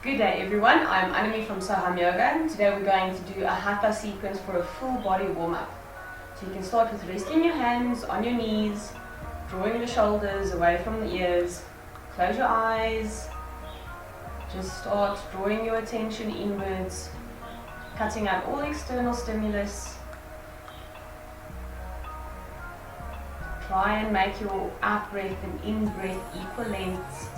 Good day everyone, I'm Anami from Hatha Yoga. Today we're going to do a Hatha sequence for a full body warm-up. So you can start with resting your hands on your knees, drawing the shoulders away from the ears, close your eyes, just start drawing your attention inwards, cutting out all external stimulus. Try and make your out breath and in breath equal lengths.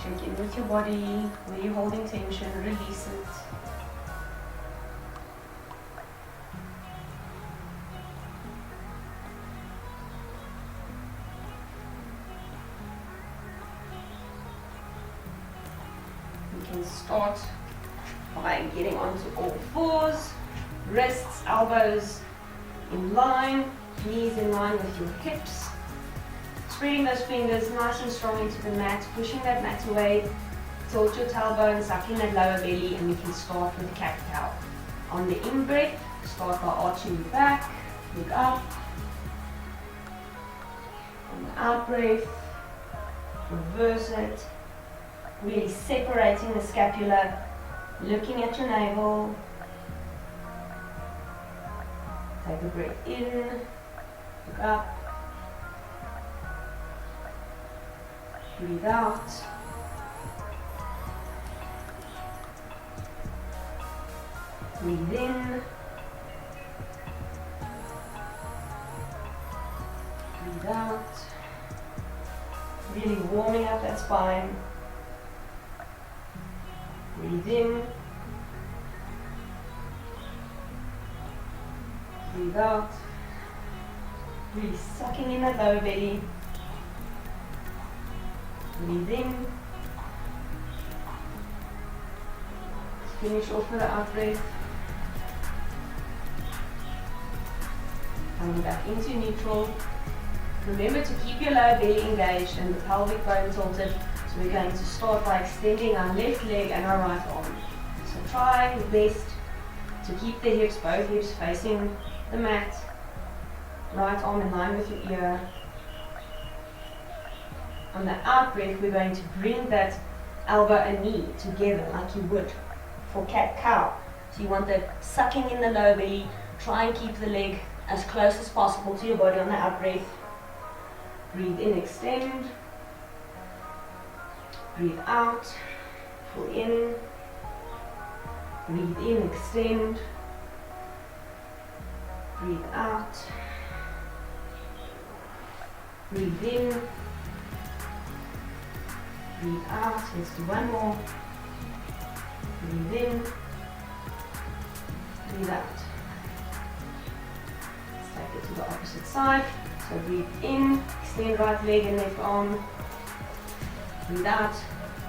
Check in with your body, where you're holding tension, release it. You can start by getting onto all fours, wrists, elbows in line, knees in line with your hips. Spreading those fingers nice and strong into the mat, pushing that mat away, tilt your tailbone, sucking that lower belly, and we can start with the cat-cow. On the in-breath, start by arching your back, look up. On the out-breath, reverse it, really separating the scapula, looking at your navel. Take a breath in, look up. Breathe out. Breathe in. Breathe out. Really warming up that spine. Breathe in. Breathe out. Really sucking in that lower belly. Breathe in. Finish off with the out breath. Coming back into neutral. Remember to keep your lower belly engaged and the pelvic bone tilted. So we're going to start by extending our left leg and our right arm. So try your best to keep the hips, both hips facing the mat. Right arm in line with your ear. On the out breath, we're going to bring that elbow and knee together like you would for cat-cow. So you want that sucking in the lower belly. Try and keep the leg as close as possible to your body on the out breath. Breathe in, extend. Breathe out, pull in. Breathe in, extend. Breathe out. Breathe in. Breathe out. Let's do one more. Breathe in. Breathe out. Let's take it to the opposite side. So breathe in. Extend right leg and left arm. Breathe out.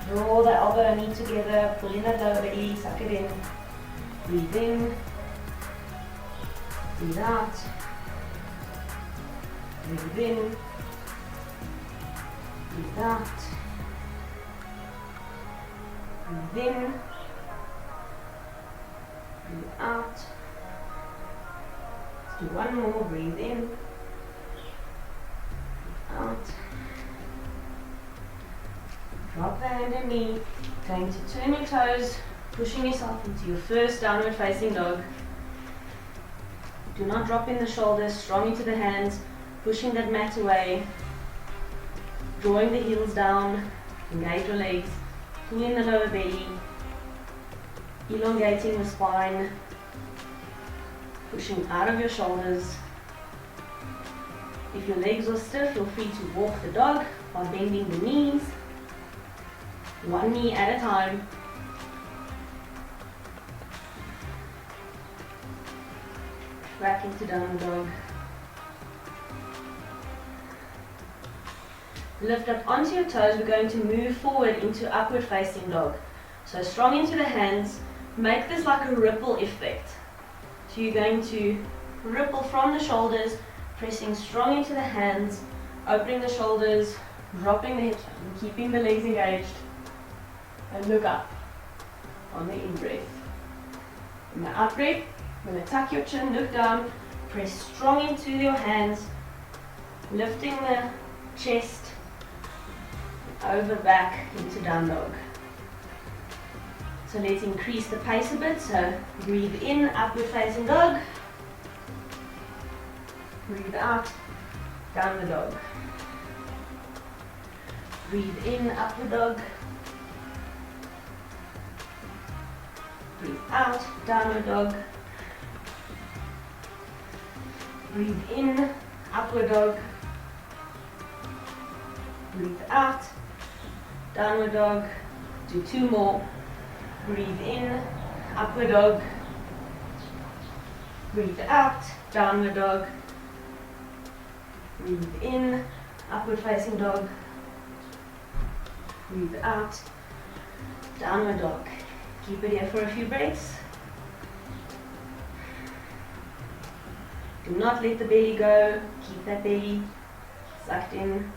Draw the elbow and knee together. Pull in that lower belly. Suck it in. Breathe in. Breathe out. Breathe in. Breathe out. Breathe in, breathe out. Let's do one more. Breathe in, breathe out. Drop the hand and knee. Going to turn your toes, pushing yourself into your first downward facing dog. Do not drop in the shoulders, strong into the hands, pushing that mat away. Drawing the heels down, engage your legs. Pull in the lower belly, elongating the spine, pushing out of your shoulders. If your legs are stiff, feel free to walk the dog by bending the knees, one knee at a time. Back into downward dog. Lift up onto your toes. We're going to move forward into upward facing dog. So strong into the hands. Make this like a ripple effect. So you're going to ripple from the shoulders, pressing strong into the hands, opening the shoulders, dropping the hips, and keeping the legs engaged. And look up on the in breath. In the out breath, I'm going to tuck your chin, look down, Press strong into your hands, lifting the chest over back into down dog. So let's increase the pace a bit. So breathe in, upward facing dog. Breathe out, downward dog. Breathe in, upward dog. Breathe out, downward dog. Breathe in, upward dog. Breathe out, downward dog. Do 2 more. Breathe in, upward dog. Breathe out, downward dog. Breathe in, upward facing dog. Breathe out, downward dog. Keep it here for a few breaths. Do not let the belly go. Keep that belly sucked in.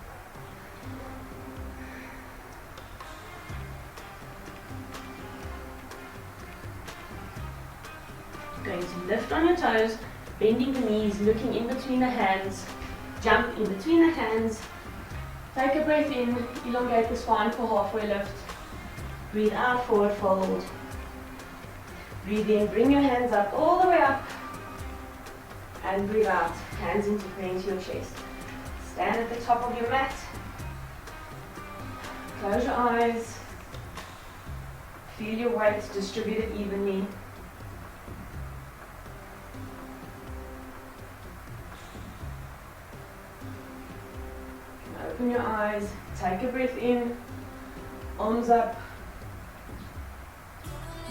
Going to lift on your toes, bending the knees, looking in between the hands. Jump in between the hands. Take a breath in, elongate the spine for halfway lift. Breathe out, forward fold. Breathe in, bring your hands up, all the way up. And breathe out, hands into your chest. Stand at the top of your mat. Close your eyes. Feel your weight distributed evenly. Open your eyes, take a breath in, arms up.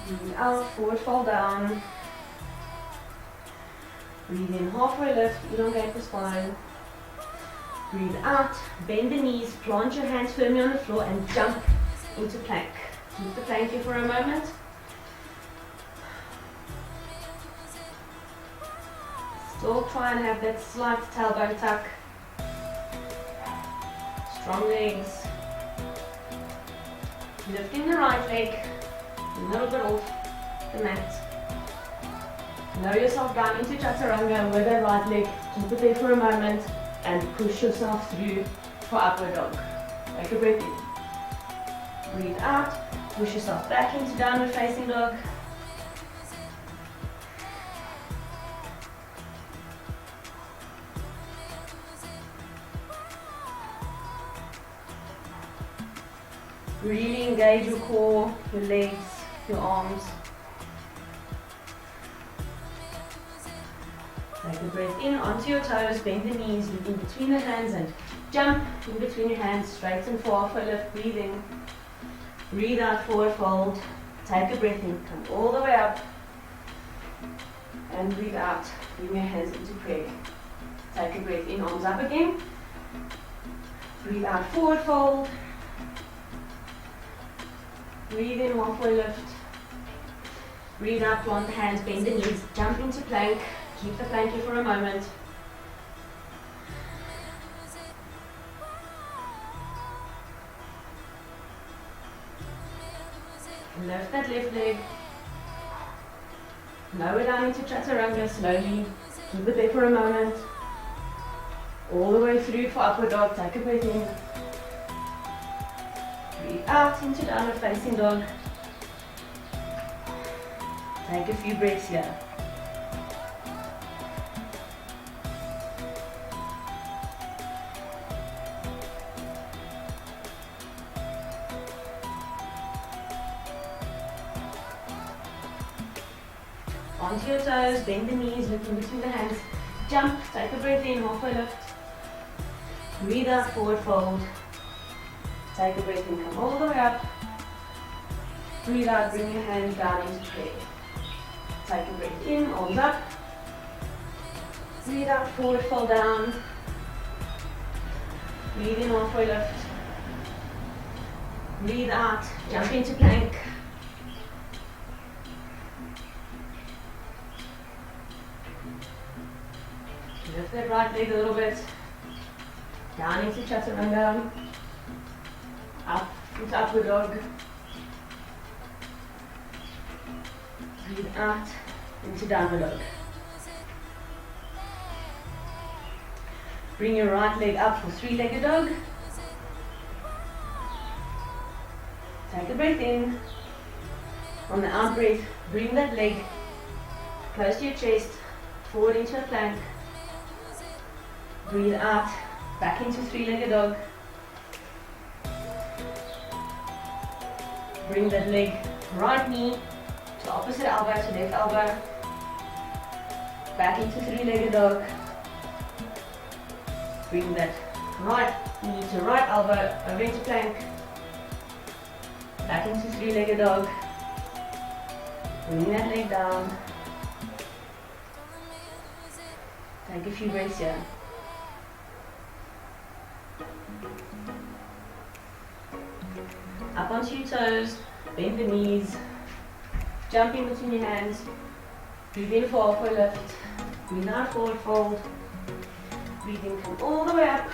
Breathe out, forward fold down. Breathe in, halfway lift, elongate the spine. Breathe out, bend the knees, plant your hands firmly on the floor and jump into plank. Keep the plank here for a moment. Still try and have that slight tailbone tuck. Strong legs. Lifting the right leg a little bit off the mat. Lower yourself down into chaturanga with that right leg. Keep it there for a moment and push yourself through for upward dog. Take a breath in. Breathe out. Push yourself back into downward facing dog. Really engage your core, your legs, your arms. Take a breath in onto your toes, bend the knees, look in between the hands and jump in between your hands, straighten for halfway lift, breathe in. Breathe out, forward fold. Take a breath in, come all the way up. And breathe out, bring your hands into prayer. Take a breath in, arms up again. Breathe out, forward fold. Breathe in, halfway lift. Breathe out, plant the hands, bend the knees, jump into plank. Keep the plank here for a moment. Lift that left leg. Lower down into chaturanga slowly. Keep it there for a moment. All the way through for upward dog. Take a breath in. Breathe out into downward facing dog. Take a few breaths here. Onto your toes, bend the knees, look in between the hands. Jump, take a breath in, halfway lift. Breathe out, forward fold. Take a breath in, come all the way up. Breathe out, bring your hands down into prayer. Take a breath in, arms up. Breathe out, forward fold down. Breathe in, halfway lift. Breathe out, jump into plank. Lift that right leg a little bit. Down into chaturanga. Up into upward dog. Breathe out into downward dog. Bring your right leg up for three-legged dog. Take a breath in. On the out breath, bring that leg close to your chest, forward into a plank. Breathe out, back into three-legged dog. Bring that leg, right knee to opposite elbow to left elbow. Back into three-legged dog. Bring that right knee to right elbow, over into plank. Back into three-legged dog. Bring that leg down. Take a few breaths here. Up onto your toes, bend the knees, jump in between your hands, breathe in for halfway lift, breathe out forward fold, breathe in, come all the way up,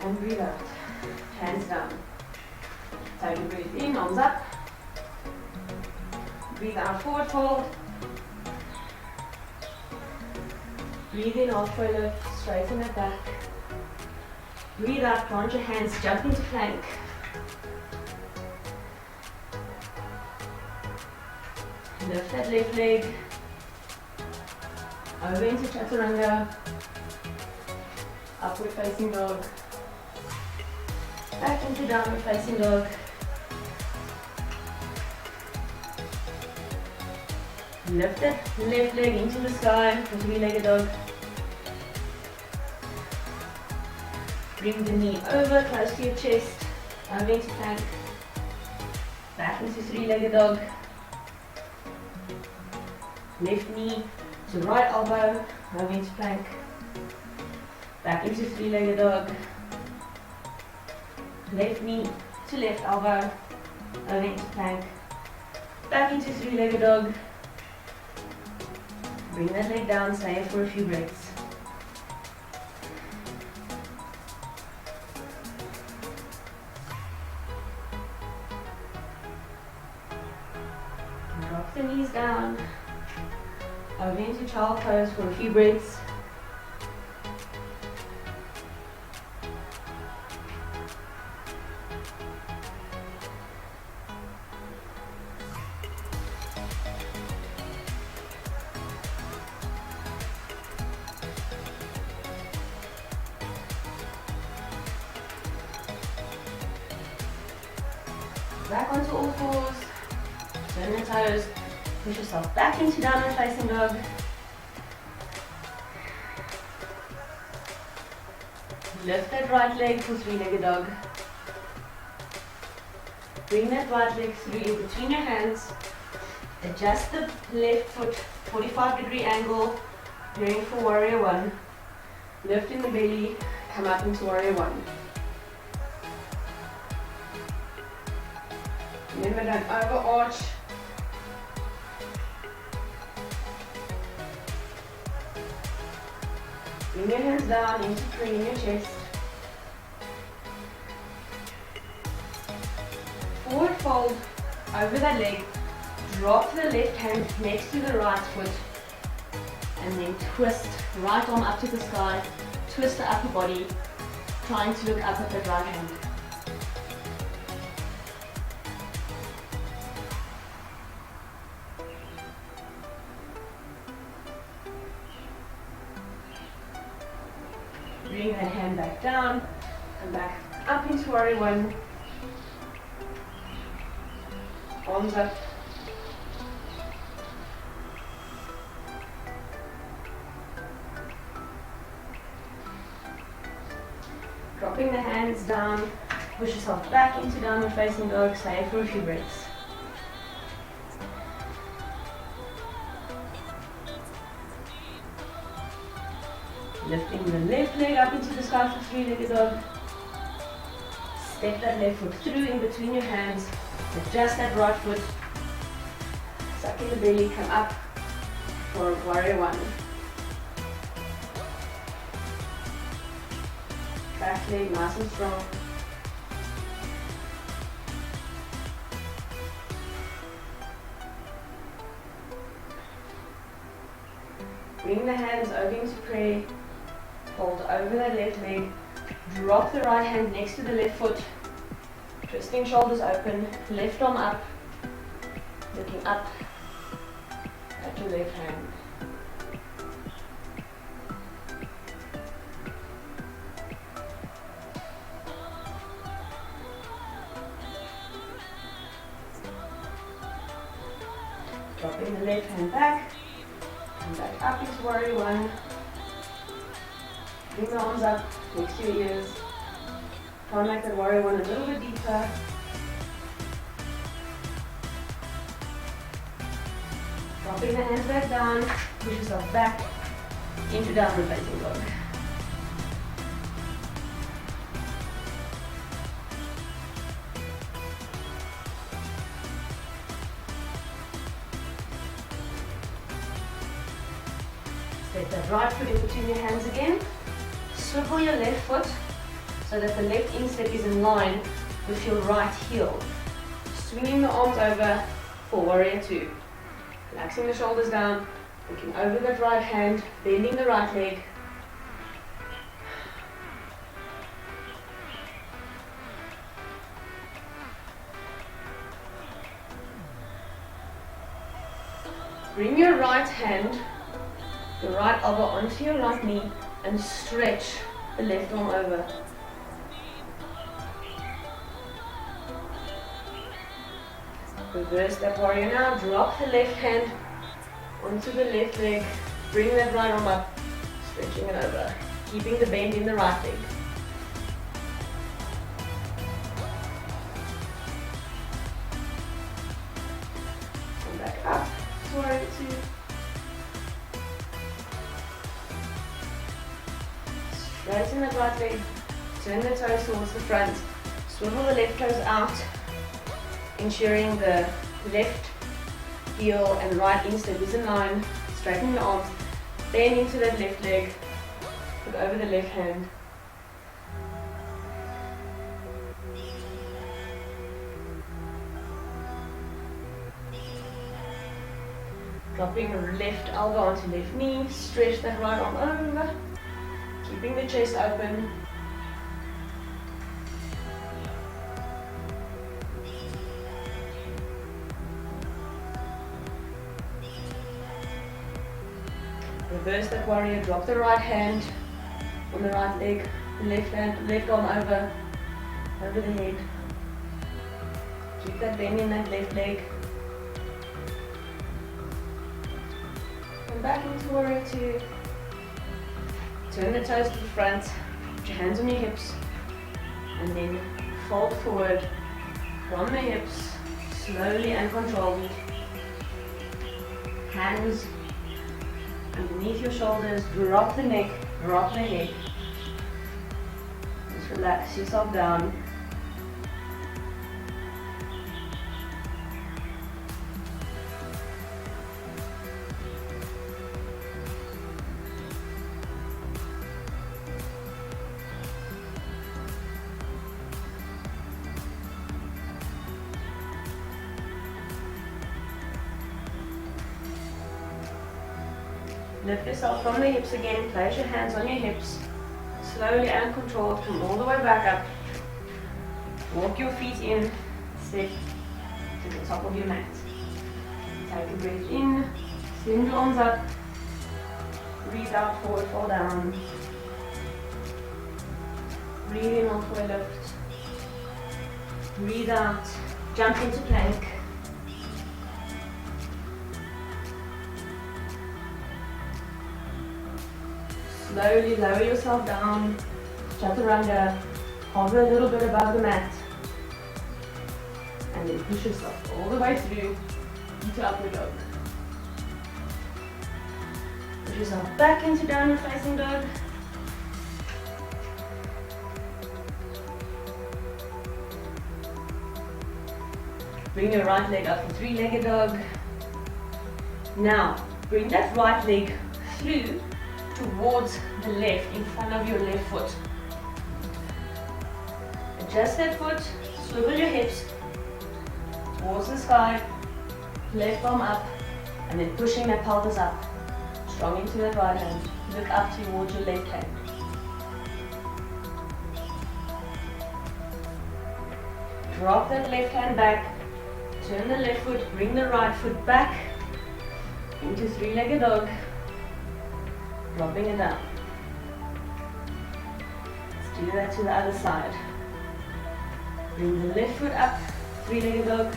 and breathe out, hands down. Take a breath in, arms up, breathe out forward fold, breathe in halfway lift, straighten it back, breathe out, plant your hands, jump into plank. Lift that left leg, over into chaturanga, upward facing dog, back into downward facing dog, lift that left leg into the sky for three-legged dog, bring the knee over, close to your chest, over into plank, back into three-legged dog, left knee to right elbow, over into plank, back into three-legged dog, left knee to left elbow, over into plank, back into three-legged dog, bring that leg down, stay here for a few breaths. Drop the knees down. Over into child pose for a few breaths. Back onto all fours. Turn your toes. Push yourself back into downward facing dog. Lift that right leg for three-legged dog. Bring that right leg through in between your hands. Adjust the left foot 45-degree angle, preparing for warrior one. Lift in the belly, come up into warrior one. Remember, don't overarch. Bring your hands down into crane in your chest. Forward fold over that leg. Drop the left hand next to the right foot. And then twist right arm up to the sky. Twist the upper body, trying to look up at the right hand. Bring that hand back down, and back up into warrior one. Arms up. Dropping the hands down, push yourself back into downward facing dog, stay for a few breaths. Lifting the left leg up into the sky for three-legged dog. Step that left foot through in between your hands. Adjust that right foot. Suck in the belly, come up for warrior one. Back leg nice and strong. Bring the hands over into prayer. Fold over that left leg. Drop the right hand next to the left foot. Twisting shoulders open. Left arm up. Looking up at your left hand. Dropping the left hand back. Come back up into warrior one. Bring the arms up next to your ears. Try and make that warrior one a little bit deeper. Dropping the hands back down. Push yourself back into downward facing dog. Step that right foot in between your hands again. Swivel your left foot so that the left instep is in line with your right heel. Swinging the arms over for warrior two. Relaxing the shoulders down, looking over that right hand, bending the right leg. Bring your right hand, your right elbow onto your right knee and stretch the left arm over. Reverse that warrior now. Drop the left hand onto the left leg. Bring that right arm up, stretching it over. Keeping the bend in the right leg. Come back up to warrior two. Straighten that right leg. Turn the toes towards the front. Swivel the left toes out, ensuring the left heel and right instep is in line. Straighten the arms, bend into that left leg, look over the left hand. Dropping left elbow onto left knee, stretch that right arm over, keeping the chest open. Reverse that warrior, drop the right hand on the right leg, left arm over the head. Keep that bend in that left leg. Come back into warrior two. Turn the toes to the front, put your hands on your hips, and then fold forward from the hips, slowly and controlled. Hands underneath your shoulders, drop the neck, drop the head. Just relax yourself down. Lift yourself from the hips again, place your hands on your hips. Slowly and controlled, come all the way back up. Walk your feet in, step to the top of your mat. Take a breath in, send your arms up. Breathe out, forward, fall down. Breathe in, halfway lift. Breathe out, jump into plank. Slowly lower yourself down, chaturanga, hover a little bit above the mat, and then push yourself all the way through into upward dog. Push yourself back into downward facing dog. Bring your right leg up for three-legged dog. Now, bring that right leg through towards the left, in front of your left foot. Adjust that foot, swivel your hips towards the sky, left arm up, and then pushing that pelvis up, strong into that right hand. Look up towards your left hand. Drop that left hand back. Turn the left foot, bring the right foot back into three-legged dog. Dropping it down. Let's do that to the other side. Bring the left foot up, three-legged dog.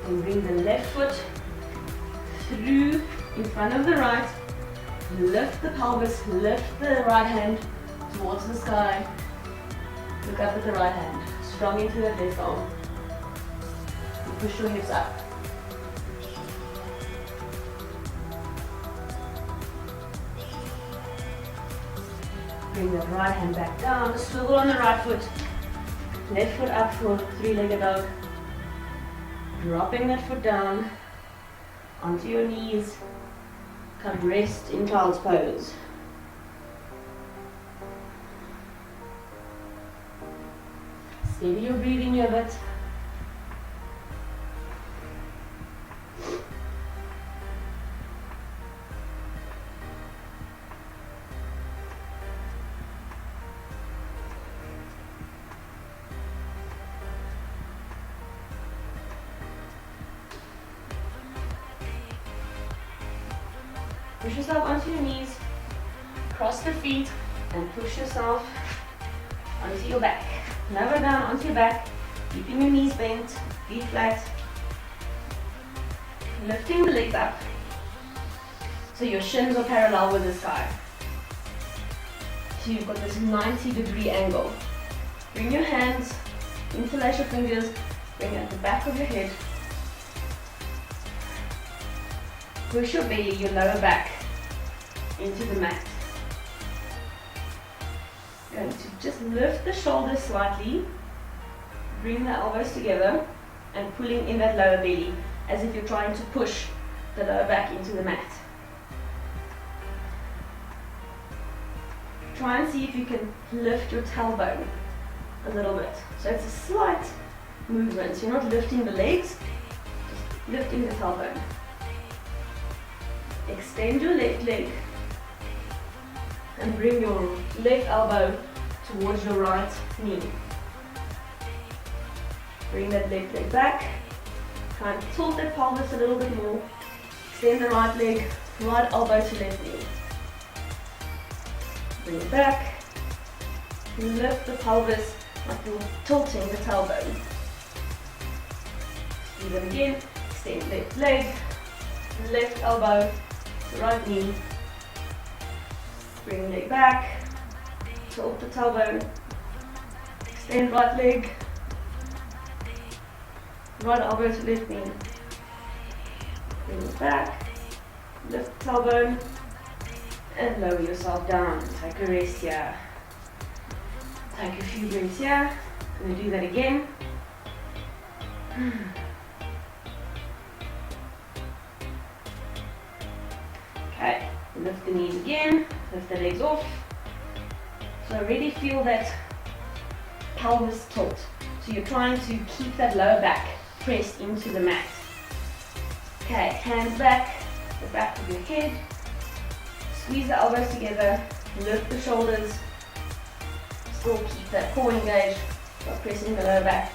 And bring the left foot through in front of the right. Lift the pelvis, lift the right hand towards the sky. Look up at the right hand. Strong into that left arm. And push your hips up. Bring the right hand back down. Swivel on the right foot. Left foot up for three-legged dog. Dropping that foot down onto your knees. Come rest in child's pose. Steady your breathing a bit. Push yourself onto your knees, cross the feet, and push yourself onto your back. Lower down onto your back, keeping your knees bent, feet flat. Lifting the legs up so your shins are parallel with the sky. So you've got this 90-degree angle. Bring your hands, interlace your fingers, bring it at the back of your head. Push your belly, your lower back, into the mat. Going to just lift the shoulders slightly, bring the elbows together, and pulling in that lower belly as if you're trying to push the lower back into the mat. Try and see if you can lift your tailbone a little bit. So it's a slight movement. So you're not lifting the legs, just lifting the tailbone. Extend your left leg and bring your left elbow towards your right knee. Bring that left leg back. Try and tilt that pelvis a little bit more. Extend the right leg, right elbow to left knee. Bring it back. Lift the pelvis like you're tilting the tailbone. Do that again. Extend left leg, left elbow, right knee. Bring leg back, tilt the tailbone, extend right leg, right elbow to left knee. Bring it back, lift the tailbone, and lower yourself down. Take a rest here. Take a few breaths here. I'm going to do that again. Okay, lift the knees again, lift the legs off. So really feel that pelvis tilt. So you're trying to keep that lower back pressed into the mat. Okay, hands back, the back of your head. Squeeze the elbows together, lift the shoulders. Still keep that core engaged by pressing the lower back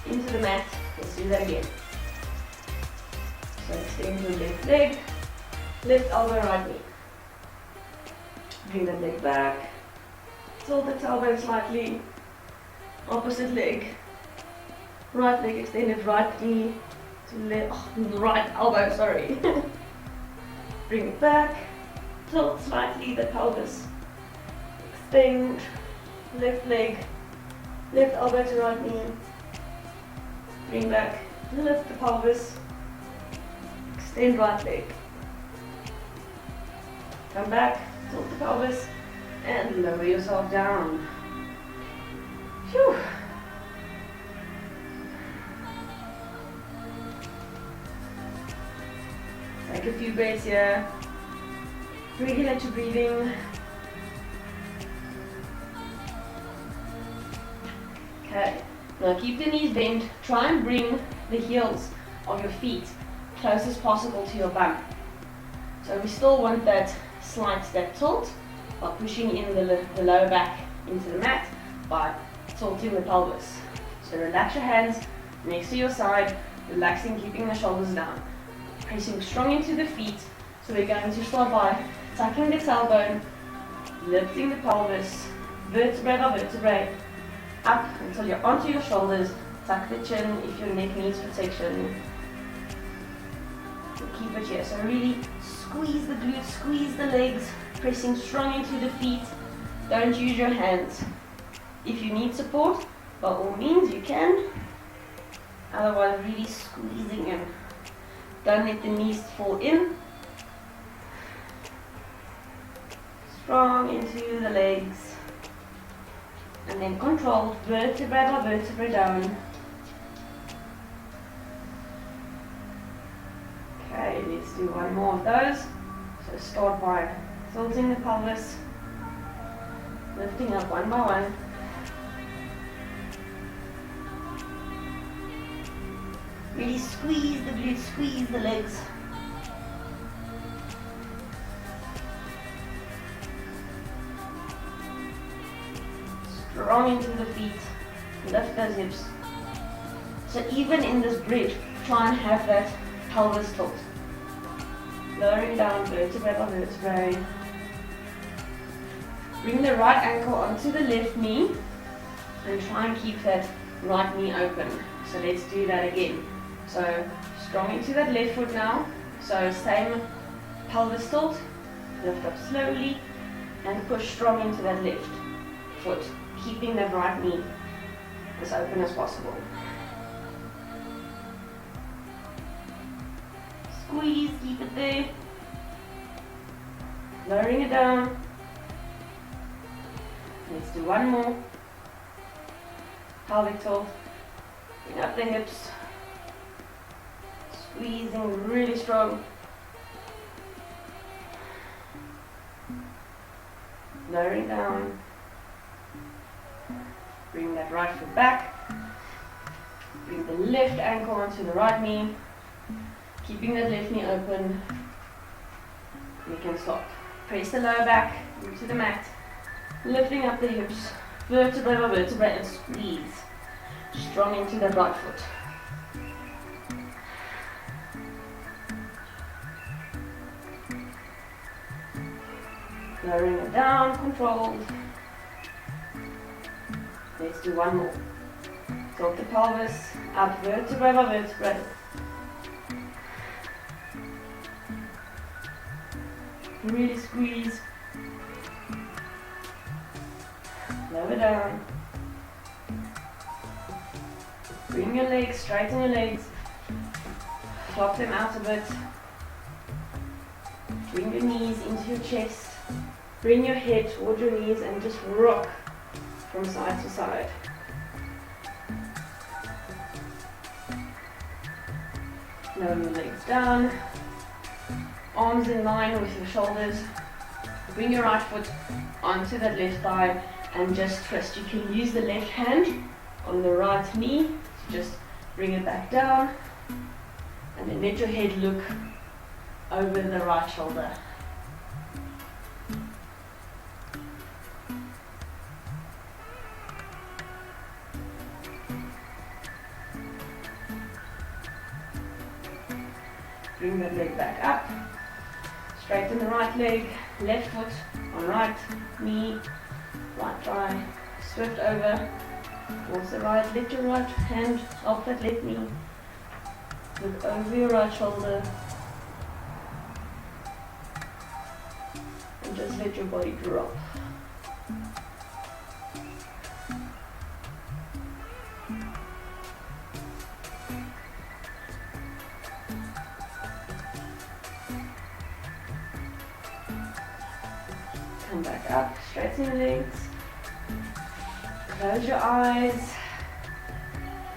into the mat. Let's do that again. So extend your left leg. Left elbow, right knee. Bring that leg back. Tilt the tailbone slightly. Opposite leg. Right leg extended, right knee to left, right elbow, sorry. Bring it back. Tilt slightly the pelvis. Extend. Left leg. Left elbow to right knee. Bring back. Lift the pelvis. Extend right leg. Come back, tilt the pelvis, and lower yourself down. Phew. Take a few breaths here. Regulate your breathing. Okay, now keep the knees bent. Try and bring the heels of your feet close as possible to your bum. So we still want that slight tilt by pushing in the lower back into the mat by tilting the pelvis. So So relax your hands next to your side, relaxing, keeping the shoulders down. Pressing strong into the feet. So we're going to start by tucking the tailbone, lifting the pelvis, vertebrae by vertebrae, up until you're onto your shoulders. Tuck the chin if your neck needs protection. Keep it here. So really squeeze the glutes, squeeze the legs, pressing strong into the feet. Don't use your hands. If you need support, by all means you can. Otherwise, really squeezing in. Don't let the knees fall in. Strong into the legs. And then controlled, vertebra by vertebra down. Okay, let's do one more of those. So start by tilting the pelvis, lifting up one by one. Really squeeze the glutes, squeeze the legs. Strong into the feet, lift those hips. So even in this bridge, try and have that pelvis tilt. Lowering down vertebrae by vertebrae. Bring the right ankle onto the left knee and try and keep that right knee open. So let's do that again. So strong into that left foot now. So same pelvis tilt. Lift up slowly and push strong into that left foot, keeping that right knee as open as possible. Squeeze, keep it there. Lowering it down. Let's do one more. Pelvic tilt. Bring up the hips. Squeezing really strong. Lowering down. Bring that right foot back. Bring the left ankle onto the right knee. Keeping that left knee open. You can stop. Press the lower back into the mat. Lifting up the hips, vertebra by vertebra, and squeeze. Strong into that right foot. Lowering it down, controlled. Let's do one more. Tilt the pelvis, up vertebra by vertebra. Really squeeze. Lower down. Bring your legs, straighten your legs. Flop them out a bit. Bring your knees into your chest. Bring your head towards your knees and just rock from side to side. Lower your legs down. Arms in line with your shoulders. Bring your right foot onto that left thigh and just twist. You can use the left hand on the right knee to just bring it back down and then let your head look over the right shoulder. Bring that leg back up. Straighten the right leg, left foot on right knee, right thigh, swift over, towards the right, lift your right hand off that left knee, look over your right shoulder, and just let your body drop. Come back up, straighten your legs, close your eyes,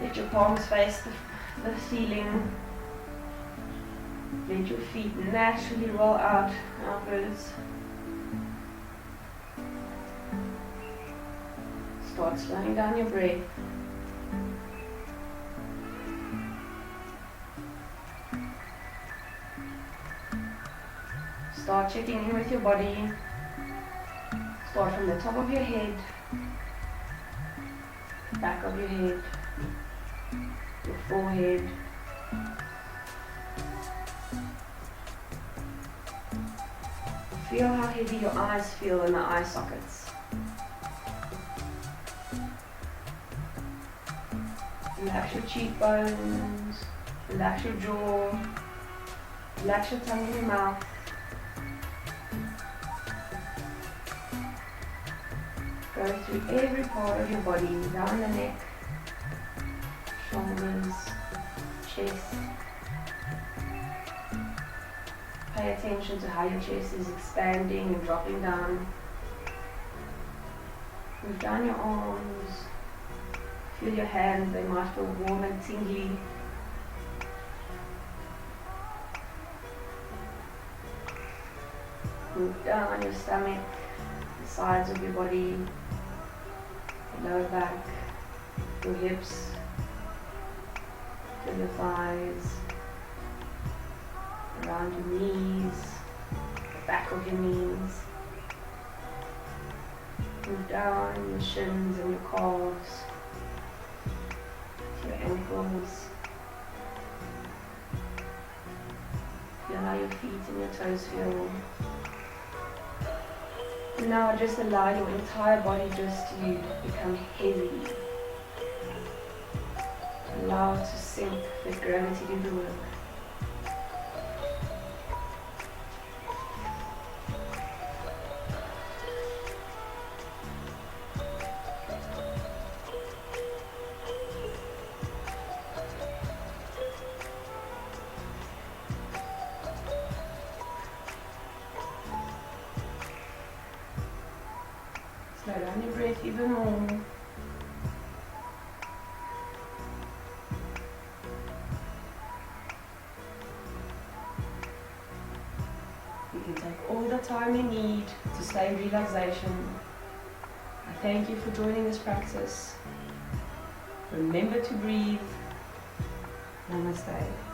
let your palms face the ceiling, let your feet naturally roll out outwards. Start slowing down your breath. Start checking in with your body. Start from the top of your head, back of your head, your forehead. Feel how heavy your eyes feel in the eye sockets. Relax your cheekbones, relax your jaw, relax your tongue in your mouth. Go through every part of your body, down the neck, shoulders, chest. Pay attention to how your chest is expanding and dropping down. Move down your arms. Feel your hands, they might feel warm and tingly. Move down your stomach, the sides of your body, the lower back, your hips, feel your thighs, around your knees, the back of your knees. Move down your shins and your calves, to your ankles. Feel how your feet and your toes feel. And now just allow your entire body just to become heavy. Allow it to sink, let gravity do the work. Slow down your breath even more. You can take all the time you need to stay in relaxation. I thank you for joining this practice. Remember to breathe. Namaste.